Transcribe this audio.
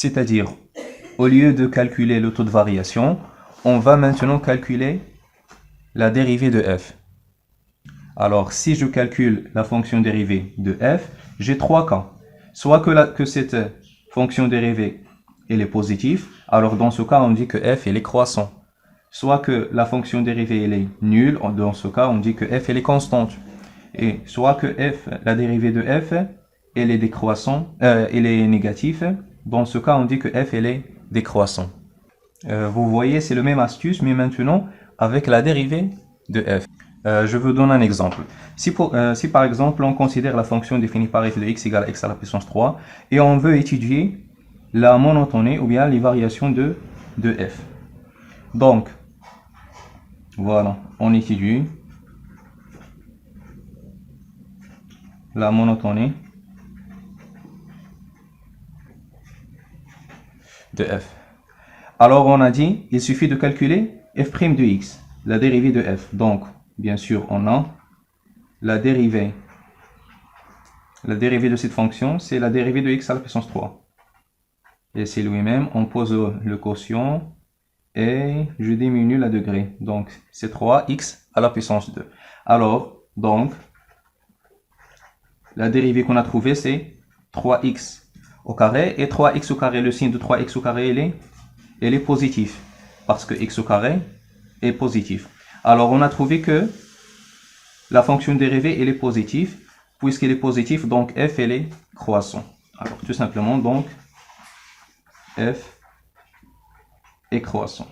C'est-à-dire, au lieu de calculer le taux de variation, on va maintenant calculer la dérivée de f. Alors, si je calcule la fonction dérivée de f, j'ai trois cas. Soit que cette fonction dérivée elle est positive, alors dans ce cas, on dit que f elle est croissant. Soit que la fonction dérivée elle est nulle, dans ce cas, on dit que f elle est constante. Et soit que f, la dérivée de f, elle est décroissant, elle est négative. Dans ce cas, on dit que f elle est décroissant. Vous voyez, c'est le même astuce, mais maintenant avec la dérivée de f. Je vous donne un exemple. Si par exemple on considère la fonction définie par f de x égale x à la puissance 3 et on veut étudier la monotonie ou bien les variations de f. Donc, voilà, on étudie la monotonie de f. Alors on a dit, il suffit de calculer f' de x, la dérivée de f. Donc, bien sûr, on a la dérivée de cette fonction, c'est la dérivée de x à la puissance 3. Et c'est lui-même, on pose le quotient et je diminue la degré. Donc, c'est 3x à la puissance 2. Alors, donc, la dérivée qu'on a trouvée, c'est 3x au carré. Et 3x au carré, le signe de 3x au carré, il est positif. Parce que x au carré est positif. Alors, on a trouvé que la fonction dérivée, elle est positive. Puisqu'elle est positive, donc f, elle est croissant. Alors, tout simplement, donc, f est croissant.